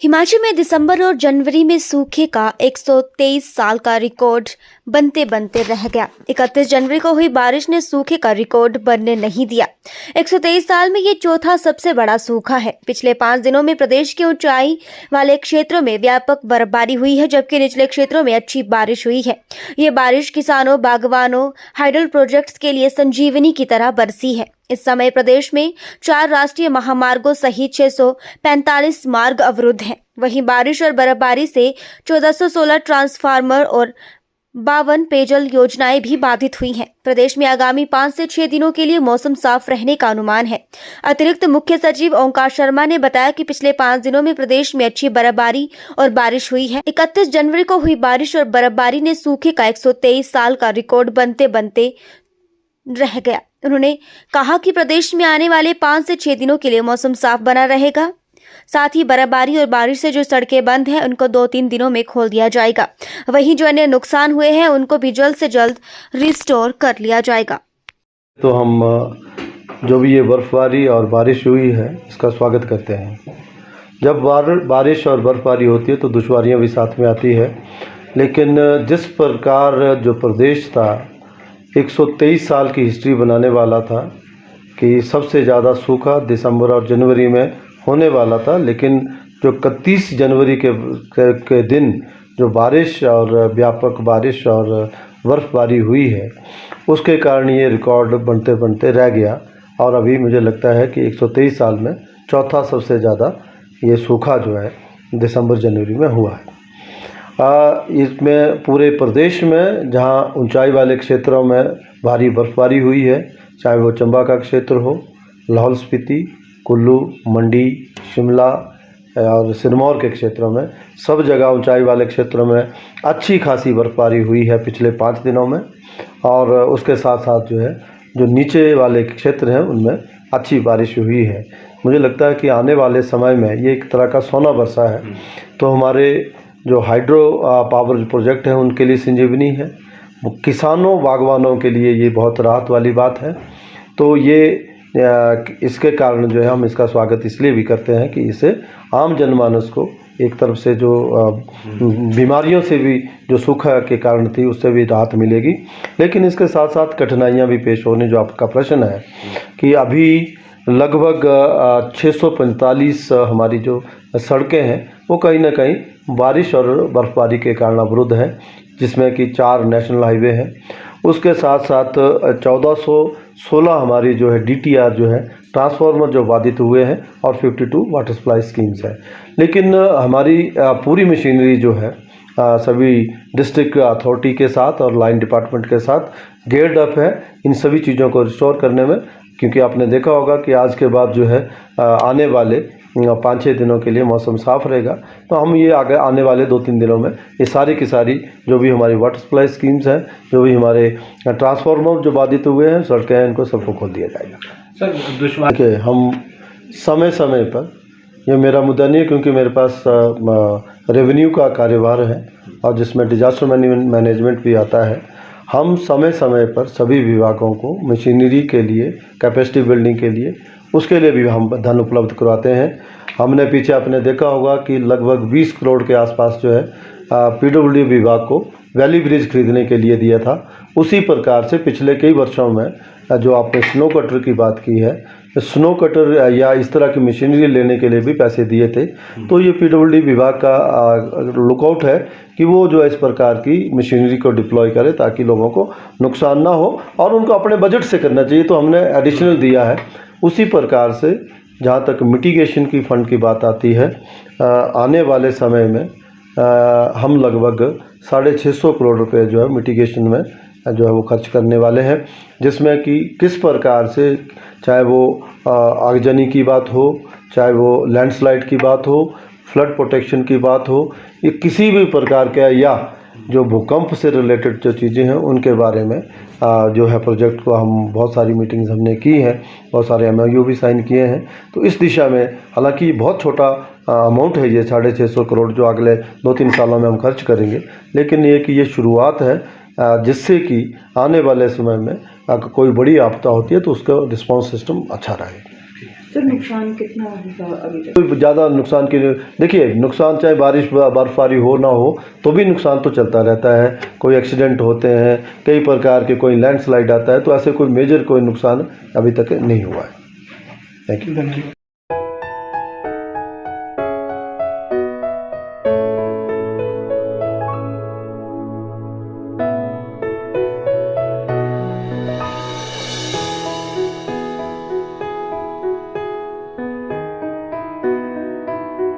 हिमाचल में दिसंबर और जनवरी में सूखे का 123 साल का रिकॉर्ड बनते बनते रह गया। 31 जनवरी को हुई बारिश ने सूखे का रिकॉर्ड बनने नहीं दिया। 123 साल में ये चौथा सबसे बड़ा सूखा है। पिछले 5 दिनों में प्रदेश के ऊंचाई वाले क्षेत्रों में व्यापक बर्फबारी हुई है, जबकि निचले क्षेत्रों में अच्छी बारिश हुई है। ये बारिश किसानों, बागवानों, हाइडल प्रोजेक्ट्स के लिए संजीवनी की तरह बरसी है। इस समय प्रदेश में 4 राष्ट्रीय महामार्गों सहित 645 मार्ग अवरुद्ध हैं। वहीं बारिश और बर्फबारी से 1416 ट्रांसफार्मर और 52 पेयजल योजनाएं भी बाधित हुई हैं। प्रदेश में आगामी 5 से 6 दिनों के लिए मौसम साफ रहने का अनुमान है। अतिरिक्त मुख्य सचिव ओंकार शर्मा ने बताया कि पिछले 5 दिनों में प्रदेश में अच्छी बर्फबारी और बारिश हुई है। 31 जनवरी को हुई बारिश और बर्फबारी ने सूखे का 123 साल का रिकॉर्ड बनते बनते रह गया। उन्होंने कहा कि प्रदेश में आने वाले 5 से 6 दिनों के लिए मौसम साफ बना रहेगा। साथ ही बर्फबारी और बारिश से जो सड़कें बंद हैं उनको 2-3 दिनों में खोल दिया जाएगा। वहीं जो अन्य नुकसान हुए हैं उनको भी जल्द से जल्द रिस्टोर कर लिया जाएगा। तो हम जो भी ये बर्फबारी और बारिश हुई है इसका स्वागत करते हैं। जब बारिश और बर्फबारी होती है तो दुश्वारियां भी साथ में आती है, लेकिन जिस प्रकार जो प्रदेश था 123 साल की हिस्ट्री बनाने वाला था कि सबसे ज़्यादा सूखा दिसंबर और जनवरी में होने वाला था, लेकिन जो 31 जनवरी के दिन जो बारिश और व्यापक बारिश और बर्फबारी हुई है उसके कारण ये रिकॉर्ड बनते बनते रह गया। और अभी मुझे लगता है कि 123 साल में चौथा सबसे ज़्यादा ये सूखा जो है दिसंबर जनवरी में हुआ है। इसमें पूरे प्रदेश में जहाँ ऊंचाई वाले क्षेत्रों में भारी बर्फबारी हुई है, चाहे वो चंबा का क्षेत्र हो, लाहौल स्पीति, कुल्लू, मंडी, शिमला और सिरमौर के क्षेत्रों में, सब जगह ऊंचाई वाले क्षेत्रों में अच्छी खासी बर्फबारी हुई है पिछले 5 दिनों में। और उसके साथ साथ जो है जो नीचे वाले क्षेत्र हैं उनमें अच्छी बारिश हुई है। मुझे लगता है कि आने वाले समय में ये एक तरह का सोना बरसा है। तो हमारे जो हाइड्रो पावर प्रोजेक्ट हैं उनके लिए संजीवनी है, किसानों, बागवानों के लिए ये बहुत राहत वाली बात है। तो ये इसके कारण जो है हम इसका स्वागत इसलिए भी करते हैं कि इससे आम जनमानस को एक तरफ से जो बीमारियों से भी जो सूखा के कारण थी उससे भी राहत मिलेगी, लेकिन इसके साथ साथ कठिनाइयां भी पेश होने। जो आपका प्रश्न है कि अभी लगभग 645 हमारी जो सड़कें हैं वो कहीं ना कहीं बारिश और बर्फबारी के कारण अवरुद्ध हैं, जिसमें कि 4 नेशनल हाईवे हैं। उसके साथ साथ 1416 हमारी जो है DTR जो है ट्रांसफार्मर जो बाधित हुए हैं और 52 वाटर सप्लाई स्कीम्स हैं। लेकिन हमारी पूरी मशीनरी जो है सभी डिस्ट्रिक्ट अथॉरिटी के साथ और लाइन डिपार्टमेंट के साथ गेयर्ड अप है इन सभी चीज़ों को रिस्टोर करने में, क्योंकि आपने देखा होगा कि आज के बाद जो है आने वाले 5-6 दिनों के लिए मौसम साफ़ रहेगा। तो हम ये आगे आने वाले 2-3 दिनों में ये सारी की सारी जो भी हमारी वाटर सप्लाई स्कीम्स हैं, जो भी हमारे ट्रांसफार्मर जो बाधित हुए हैं, सड़कें हैं, इनको सबको खोल दिया जाएगा। सर दुश्वार के हम समय समय पर, ये मेरा मुद्दा नहीं है क्योंकि मेरे पास रेवेन्यू का कार्यभार है और जिसमें डिजास्टर मैनेजमेंट भी आता है, हम समय समय पर सभी विभागों को मशीनरी के लिए, कैपेसिटी बिल्डिंग के लिए, उसके लिए भी हम धन उपलब्ध करवाते हैं। हमने पीछे आपने देखा होगा कि लगभग 20 करोड़ के आसपास जो है PWD विभाग को वैली ब्रिज खरीदने के लिए दिया था। उसी प्रकार से पिछले कई वर्षों में जो आपने स्नो कटर की बात की है, स्नो कटर या इस तरह की मशीनरी लेने के लिए भी पैसे दिए थे। तो ये PWD विभाग का लुकआउट है कि वो जो इस प्रकार की मशीनरी को डिप्लॉय करे ताकि लोगों को नुकसान ना हो और उनको अपने बजट से करना चाहिए। तो हमने एडिशनल दिया है। उसी प्रकार से जहाँ तक मिटिगेशन की फ़ंड की बात आती है, आने वाले समय में हम लगभग 650 करोड़ रुपए जो है मिटिगेशन में जो है वो खर्च करने वाले हैं, जिसमें कि किस प्रकार से, चाहे वो आगजनी की बात हो, चाहे वो लैंडस्लाइड की बात हो, फ्लड प्रोटेक्शन की बात हो, ये किसी भी प्रकार के या जो भूकंप से रिलेटेड जो चीज़ें हैं उनके बारे में जो है प्रोजेक्ट को हम बहुत सारी मीटिंग्स हमने की हैं, बहुत सारे MOU भी साइन किए हैं। तो इस दिशा में, हालांकि बहुत छोटा अमाउंट है ये 650 करोड़ जो अगले 2-3 सालों में हम खर्च करेंगे, लेकिन ये कि ये शुरुआत है जिससे कि आने वाले समय में कोई बड़ी आपदा होती है तो उसका रिस्पांस सिस्टम अच्छा रहे। सर नुकसान कितना हुआ अभी तक? कोई ज़्यादा नुकसान की देखिए, नुकसान चाहे बारिश बर्फबारी हो ना हो तो भी नुकसान तो चलता रहता है। कोई एक्सीडेंट होते हैं, कई प्रकार के, कोई लैंडस्लाइड आता है, तो ऐसे कोई मेजर कोई नुकसान अभी तक नहीं हुआ है। Thank you.